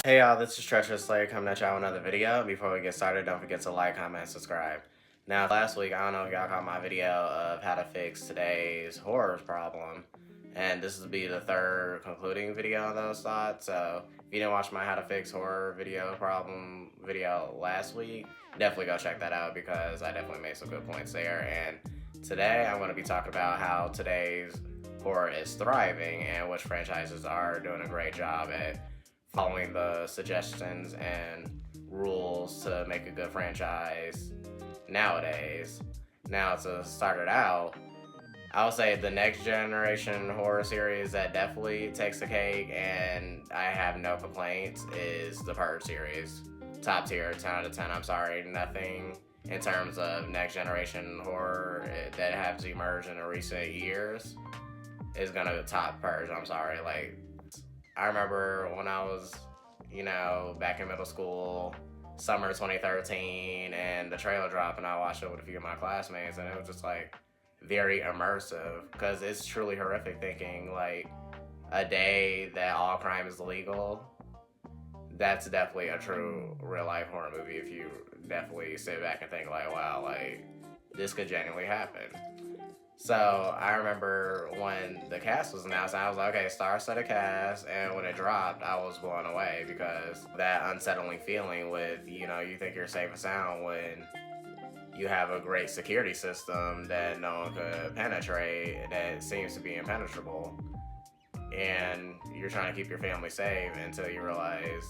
Hey y'all, this is Treacherous Slayer coming at y'all with another video. Before we get started, don't forget to like, comment, and subscribe. Now, last week, I don't know if y'all caught my video of how to fix today's horror problem. And this will be the third concluding video on those thoughts. So, if you didn't watch my how to fix horror problem video last week, definitely go check that out because I definitely made some good points there. And today, I'm going to be talking about how today's horror is thriving and which franchises are doing a great job at following the suggestions and rules to make a good franchise nowadays. Now, to start it out, I would say the next generation horror series that definitely takes the cake and I have no complaints is the Purge series. Top tier, 10 out of 10. I'm sorry, nothing in terms of next generation horror that has emerged in the recent years is gonna top Purge. I'm sorry. Like, I remember when I was, back in middle school, summer 2013, and the trailer dropped, and I watched it with a few of my classmates, and it was just like very immersive because it's truly horrific thinking like a day that all crime is illegal. That's definitely a true real life horror movie if you definitely sit back and think like, wow, like this could genuinely happen. So I remember when the cast was announced, I was like, okay, star-studded cast, and when it dropped, I was blown away because that unsettling feeling with, you think you're safe and sound when you have a great security system that no one could penetrate, that seems to be impenetrable, and you're trying to keep your family safe until you realize,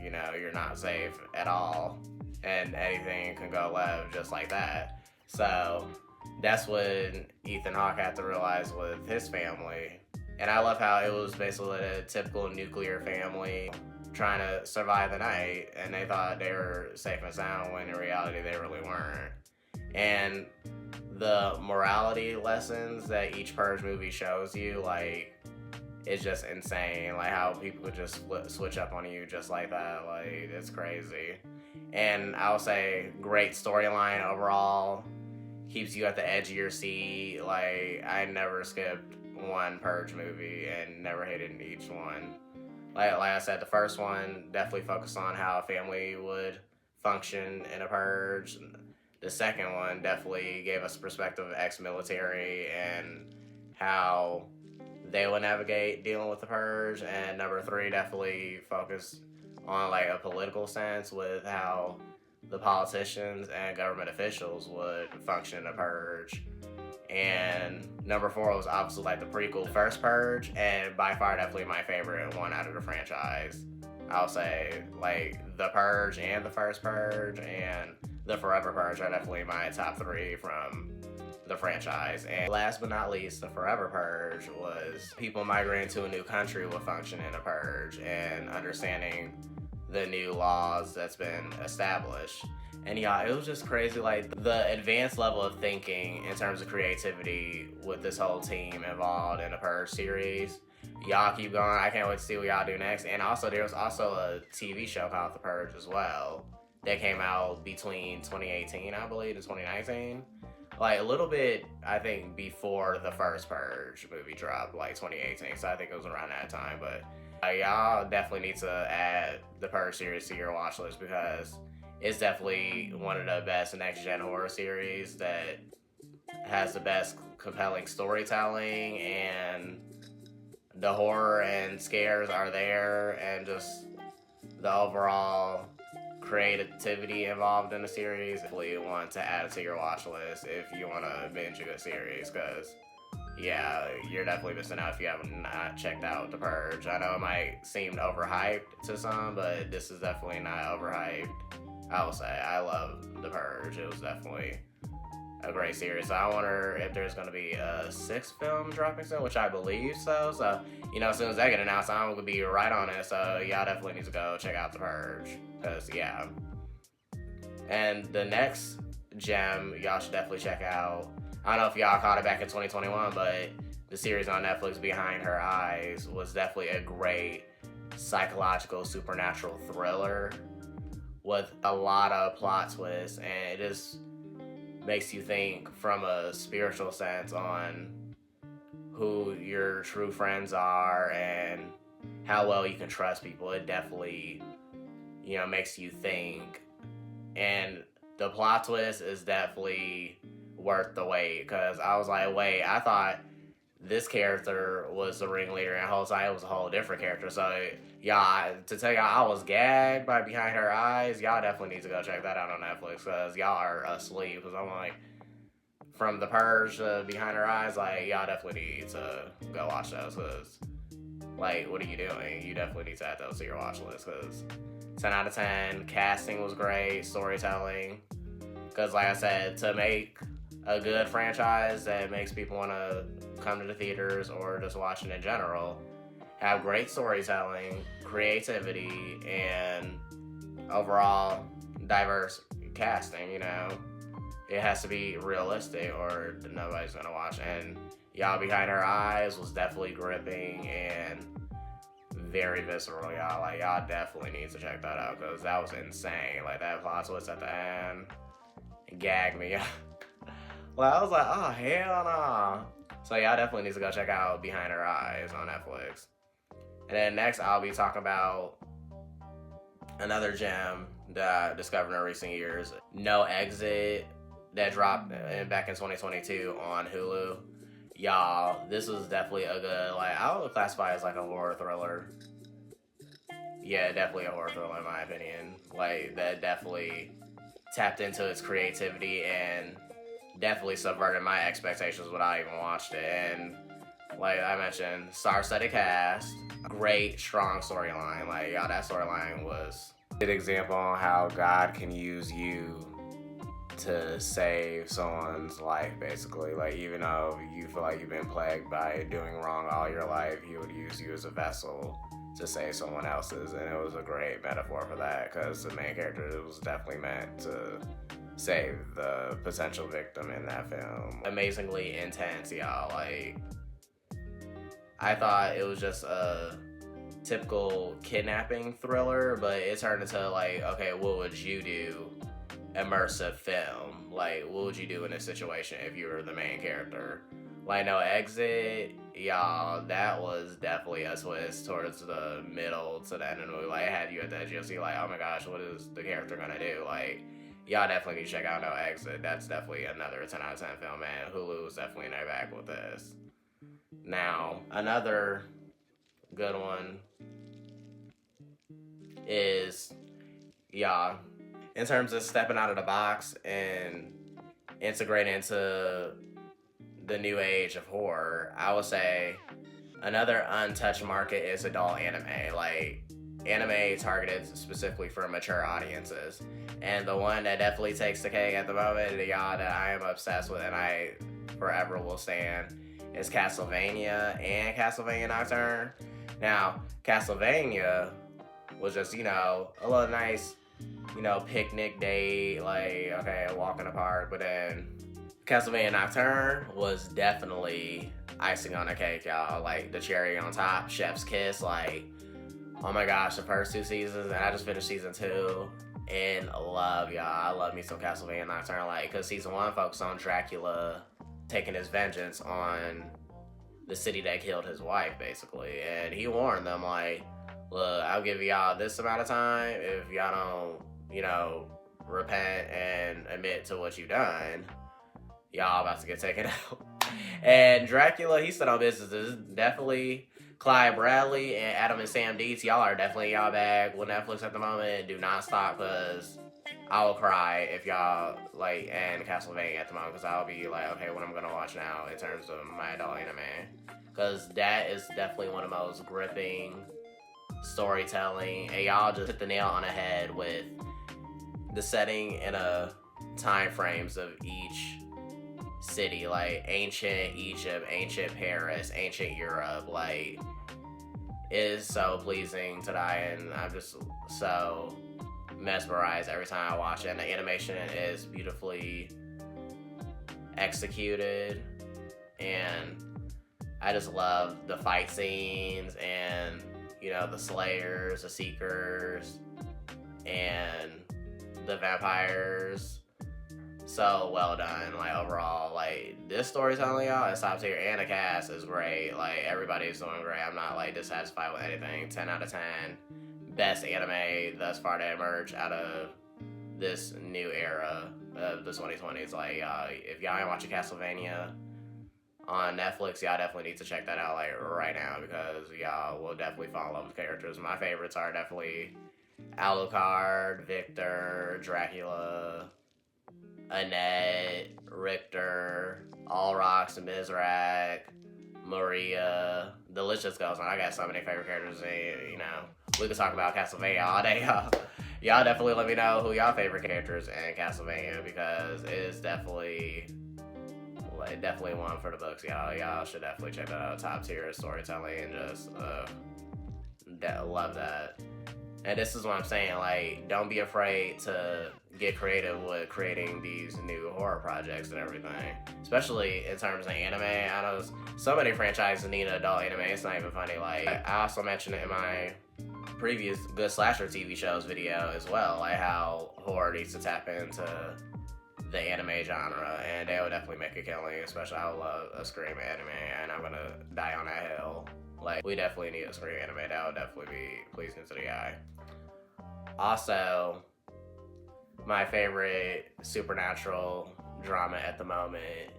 you're not safe at all, and anything can go left just like that. So that's when Ethan Hawke had to realize with his family. And I love how it was basically a typical nuclear family trying to survive the night, and they thought they were safe and sound when in reality they really weren't. And the morality lessons that each Purge movie shows you, like, it's just insane. Like, how people could just switch up on you just like that. Like, it's crazy. And I would say great storyline overall. Keeps you at the edge of your seat. Like, I never skipped one Purge movie and never hated each one. Like I said, the first one definitely focused on how a family would function in a Purge. The second one definitely gave us a perspective of ex-military and how they would navigate dealing with the Purge. And number three definitely focused on like a political sense with how the politicians and government officials would function in a Purge. And number four was obviously like the prequel, First Purge, and by far definitely my favorite one out of the franchise. I'll say like the Purge and the First Purge and the Forever Purge are definitely my top three from the franchise. And last but not least, the Forever Purge was people migrating to a new country would function in a Purge and understanding the new laws that's been established. And yeah, it was just crazy, like the advanced level of thinking in terms of creativity with this whole team involved in the Purge series. Y'all keep going. I can't wait to see what y'all do next. And also, there was also a TV show called The Purge as well that came out between 2018, I believe, and 2019. Like a little bit, I think, before the first Purge movie dropped, like 2018. So I think it was around that time. But y'all definitely need to add the Purge series to your watch list because it's definitely one of the best next-gen horror series that has the best compelling storytelling, and the horror and scares are there, and just the overall creativity involved in the series. Definitely want to add it to your watch list if you want to binge a good series, because yeah, you're definitely missing out if you have not checked out The Purge. I know it might seem overhyped to some, but this is definitely not overhyped. I will say, I love The Purge. It was definitely a great series. So I wonder if there's going to be a sixth film dropping soon, which I believe so. So, as soon as that get announced, I'm going to be right on it. So y'all definitely need to go check out The Purge. Because, yeah. And the next gem y'all should definitely check out, I don't know if y'all caught it back in 2021, but the series on Netflix, Behind Her Eyes, was definitely a great psychological supernatural thriller with a lot of plot twists, and it just makes you think from a spiritual sense on who your true friends are and how well you can trust people. It definitely, you know, makes you think. And the plot twist is definitely worth the wait, because I was like, wait, I thought this character was the ringleader, and the whole time it was a whole different character. So, y'all, to tell y'all I was gagged by Behind Her Eyes, y'all definitely need to go check that out on Netflix, because y'all are asleep. Because I'm like, from The Purge to Behind Her Eyes, like, y'all definitely need to go watch those, because, like, what are you doing? You definitely need to add those to your watch list, because 10 out of 10, casting was great, storytelling, because, like I said, to make a good franchise that makes people want to come to the theaters or just watch it in general, have great storytelling, creativity, and overall diverse casting, you know. It has to be realistic or nobody's gonna watch. And y'all, Behind Her Eyes was definitely gripping and very visceral, y'all. Like, y'all definitely need to check that out, because that was insane. Like, that plot twist at the end gagged me. Well, I was like, oh, hell no. So y'all definitely need to go check out Behind Her Eyes on Netflix. And then next, I'll be talking about another gem that I discovered in recent years, No Exit, that dropped back in 2022 on Hulu. Y'all, this was definitely a good, like, I would classify it as like a horror thriller. Yeah, definitely a horror thriller in my opinion. Like, that definitely tapped into its creativity and definitely subverted my expectations when I even watched it. And like I mentioned, star-studded cast, great, strong storyline. Like, y'all, that storyline was a good example on how God can use you to save someone's life, basically. Like, even though you feel like you've been plagued by doing wrong all your life, he would use you as a vessel to save someone else's. And it was a great metaphor for that, because the main character was definitely meant to save the potential victim in that film. Amazingly intense, y'all. Like, I thought it was just a typical kidnapping thriller, but it turned into like, okay, what would you do? Immersive film. Like, what would you do in this situation if you were the main character? Like, No Exit, y'all, that was definitely a twist towards the middle to the end of the movie. Like, it had you at the edge of your seat, like, oh my gosh, what is the character gonna do? Like, y'all definitely need to check out No Exit. That's definitely another 10 out of 10 film, man. Hulu is definitely in their back with this. Now, another good one is, y'all, in terms of stepping out of the box and integrating into the new age of horror, I would say another untouched market is adult anime. Like, anime targeted specifically for mature audiences. And the one that definitely takes the cake at the moment, y'all, that I am obsessed with and I forever will stand, is Castlevania and Castlevania Nocturne. Now, Castlevania was just, you know, a little nice, you know, picnic date, like, okay, a walk in the park. But then Castlevania Nocturne was definitely icing on the cake, y'all. Like, the cherry on top, chef's kiss. Like, oh my gosh, the first 2 seasons, and I just finished season 2. In love, y'all. I love me some Castlevania Nocturne, like, because season 1 focused on Dracula taking his vengeance on the city that killed his wife, basically. And he warned them, like, look, I'll give y'all this amount of time. If y'all don't, you know, repent and admit to what you've done, y'all about to get taken out. And Dracula, he stood on business. This is definitely Clyde Bradley and Adam and Sam Dietz. Y'all are definitely y'all bag with Netflix at the moment. Do not stop, because I will cry if y'all, like, and Castlevania at the moment, because I'll be like, okay, what I'm going to watch now in terms of my adult anime. Because that is definitely one of the most gripping storytelling. And y'all just hit the nail on the head with the setting and time frames of each city, like ancient Egypt, ancient Paris, ancient Europe. Like, it is so pleasing to the eye, and I'm just so mesmerized every time I watch it. And the animation is beautifully executed, and I just love the fight scenes and, you know, the slayers, the seekers, and the vampires. so well done. Like overall, like this storytelling, y'all, is top tier, and the cast is great. Like everybody's doing great. I'm not like dissatisfied with anything. 10 out of 10. Best anime thus far to emerge out of this new era of the 2020s. Like, if y'all ain't watching Castlevania on Netflix, y'all definitely need to check that out like right now, because y'all will definitely fall in love with the characters. My favorites are definitely Alucard, Victor, Dracula, Annette, Richter, Allrox, Mizrak, Maria. The list just goes on. I got so many favorite characters, and you know, we could talk about Castlevania all day, y'all. Y'all definitely let me know who y'all favorite characters in Castlevania, because it is definitely one for the books, y'all. Y'all should definitely check that out. Top tier storytelling, and just love that. And this is what I'm saying, like, don't be afraid to get creative with creating these new horror projects and everything. Especially in terms of anime. I know so many franchises need an adult anime, it's not even funny. Like, I also mentioned it in my previous Good Slasher TV shows video as well, like how horror needs to tap into the anime genre, and they would definitely make a killing. Especially, I would love a Scream anime, and I'm gonna die on that hill. Like, we definitely need a Scream anime. That would definitely be pleasing to the eye. Also, my favorite supernatural drama at the moment,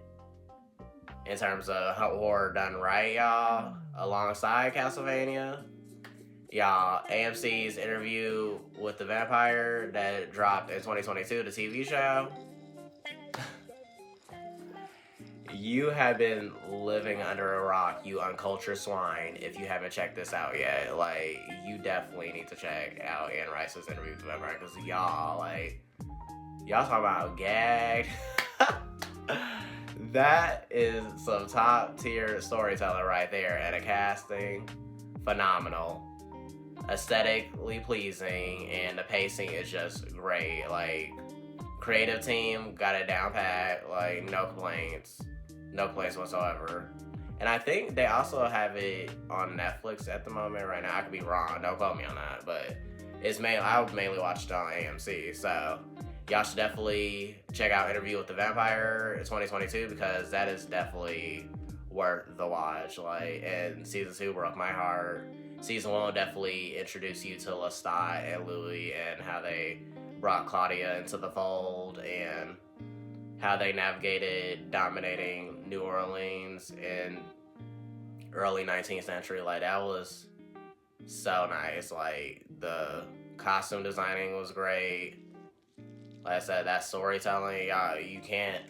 in terms of horror done right, y'all, alongside Castlevania, y'all, AMC's Interview with the Vampire that dropped in 2022, the TV show. You have been living under a rock, you uncultured swine, if you haven't checked this out yet. Like, you definitely need to check out Anne Rice's Interview with the Vampire, because y'all talk about gag. That is some top tier storytelling right there, and a casting phenomenal, aesthetically pleasing, and the pacing is just great. Like, creative team got it down pat, like no complaints whatsoever. And I think they also have it on Netflix at the moment right now. I could be wrong, don't quote me on that, but I would mainly watch it on AMC. So y'all should definitely check out Interview with the Vampire 2022, because that is definitely worth the watch. Like, and season 2 broke my heart. Season 1 will definitely introduce you to Lestat and Louis, and how they brought Claudia into the fold, and how they navigated dominating New Orleans in early 19th century. Like, that was so nice. Like, the costume designing was great. Like I said, that storytelling, y'all, you can't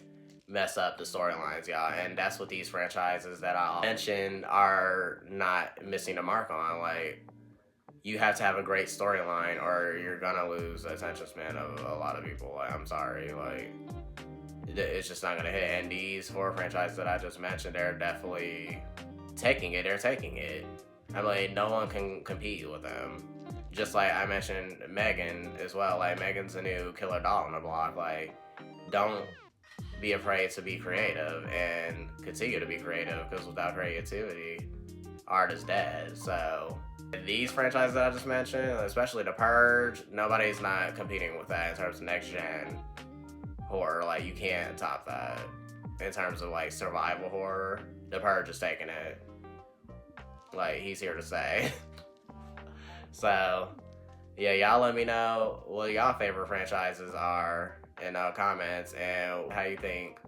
mess up the storylines, y'all. And that's what these franchises that I mentioned are not missing the mark on. Like, you have to have a great storyline, or you're gonna lose the attention span of a lot of people. Like, I'm sorry, like, it's just not gonna hit. And these horror franchises that I just mentioned, they're definitely taking it. I mean, no one can compete with them. Just like I mentioned Megan as well. Like, Megan's a new killer doll on the block. Like, don't be afraid to be creative, and continue to be creative, because without creativity, art is dead. So these franchises that I just mentioned, especially The Purge, nobody's not competing with that in terms of next gen horror. Like, you can't top that in terms of like survival horror. The Purge is taking it. Like, he's here to stay. So yeah, y'all let me know what y'all favorite franchises are in the comments, and how you think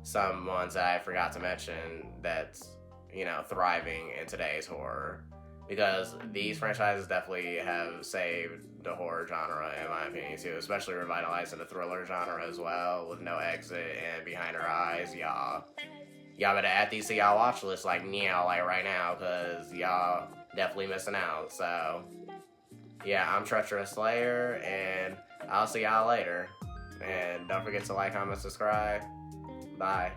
some ones that I forgot to mention that's, you know, thriving in today's horror. Because these franchises definitely have saved the horror genre, in my opinion, too. Especially revitalizing the thriller genre as well, with No Exit and Behind Her Eyes. Y'all better add these to y'all watch list like right now, because y'all definitely missing out. So yeah, I'm Treacherous Slayer, and I'll see y'all later. And don't forget to like, comment, subscribe. Bye.